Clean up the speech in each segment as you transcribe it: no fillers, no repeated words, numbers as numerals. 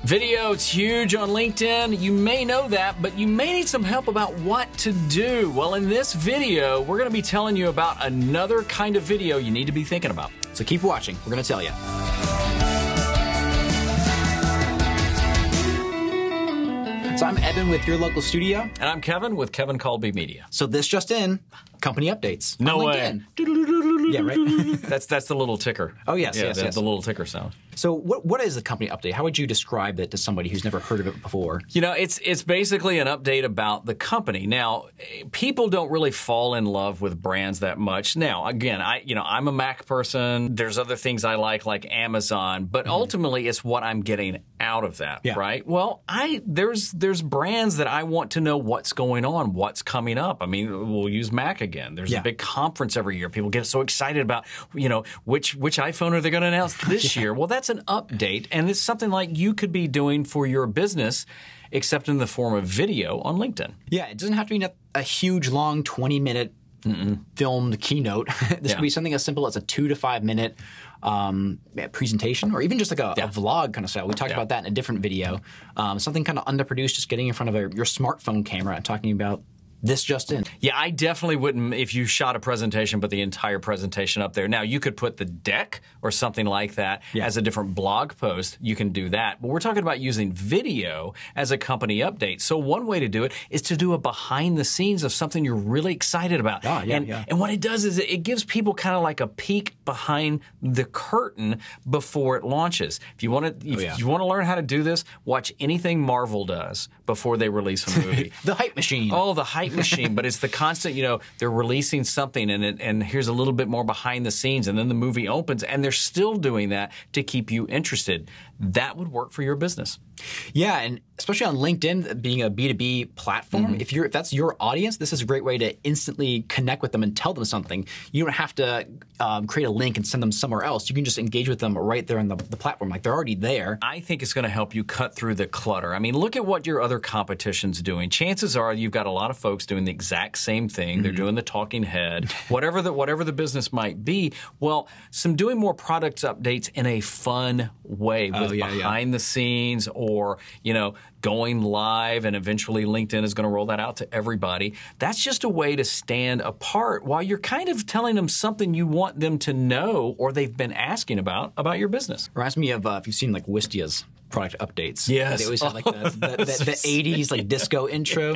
Video, it's huge on LinkedIn. You may know that, but you may need some help about what to do. Well, in this video, we're going to be telling you about another kind of video you need to be thinking about. So keep watching. We're going to tell you. So I'm Evan with your local studio. And I'm Kevin with Kevin Colby Media. So this just in, company updates. No on way. LinkedIn. Yeah, right? That's the little ticker. Oh, yes, yeah, yes. The little ticker sound. So what is a company update? How would you describe it to somebody who's never heard of it before? You know, it's basically an update about the company. Now, people don't really fall in love with brands that much. Now, again, I'm a Mac person. There's other things I like Amazon, but ultimately it's what I'm getting out of that, right? Well, there's brands that I want to know what's going on, what's coming up. I mean, we'll use Mac again. There's a big conference every year. People get so excited about, which iPhone are they going to announce this year? Well, that's an update, and it's something like you could be doing for your business, except in the form of video on LinkedIn. Yeah, it doesn't have to be a huge, long 20-minute filmed keynote. This could be something as simple as a 2 to 5 minute presentation, or even just like a vlog kind of style. We talked about that in a different video. Something kind of underproduced, just getting in front of your smartphone camera and talking about this just in. Yeah, I definitely wouldn't, if you shot a presentation, put the entire presentation up there. Now, you could put the deck or something like that as a different blog post. You can do that. But we're talking about using video as a company update. So one way to do it is to do a behind the scenes of something you're really excited about. And what it does is it gives people kind of like a peek behind the curtain before it launches. If you want to learn how to do this, watch anything Marvel does before they release a movie. The hype machine. Oh, the hype machine, but it's the constant, they're releasing something and here's a little bit more behind the scenes, and then the movie opens and they're still doing that to keep you interested. That would work for your business. Yeah, and especially on LinkedIn, being a B2B platform, if that's your audience, this is a great way to instantly connect with them and tell them something. You don't have to create a link and send them somewhere else. You can just engage with them right there on the platform. Like, they're already there. I think it's going to help you cut through the clutter. I mean, look at what your other competition's doing. Chances are you've got a lot of folks doing the exact same thing. They're doing the talking head, whatever the business might be. Well, doing more product updates in a fun way with behind the scenes, or going live, and eventually LinkedIn is going to roll that out to everybody. That's just a way to stand apart while you're kind of telling them something you want them to know or they've been asking about your business. Reminds me of if you've seen like Wistia's product updates. Yes. They always have like the 80s like disco intro.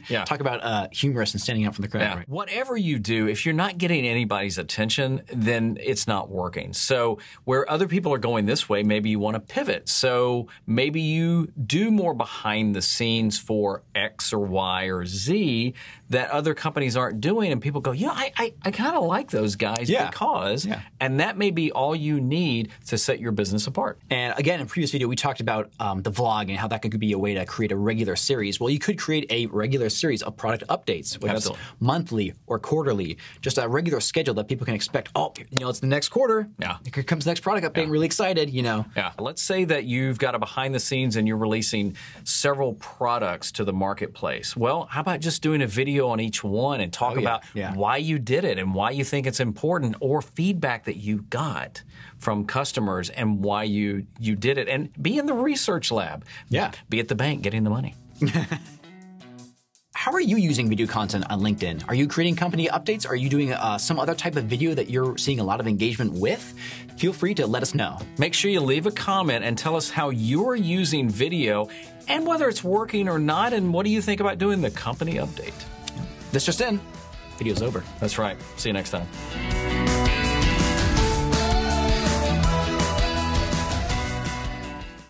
Talk about humorous and standing out from the crowd. Right? Whatever you do, if you're not getting anybody's attention, then it's not working. So where other people are going this way, maybe you want to pivot. So maybe you do more behind the scenes for X or Y or Z that other companies aren't doing, and people go, I kind of like those guys because, and that may be all you need to set your business apart. And again, in previous video, we talked about the vlog and how that could be a way to create a regular series. Well, you could create a regular series of product updates, whether it's monthly or quarterly, just a regular schedule that people can expect. Oh, it's the next quarter. Yeah. Here comes the next product update. I'm really excited, Yeah. Let's say that you've got a behind the scenes and you're releasing several products to the marketplace. Well, how about just doing a video on each one and talk about why you did it and why you think it's important, or feedback that you got from customers and why you did it, and be in the research lab. Be at the bank getting the money. How are you using video content on LinkedIn? Are you creating company updates? Are you doing some other type of video that you're seeing a lot of engagement with? Feel free to let us know. Make sure you leave a comment and tell us how you're using video and whether it's working or not, and what do you think about doing the company update? This just in. Video's over. That's right. See you next time.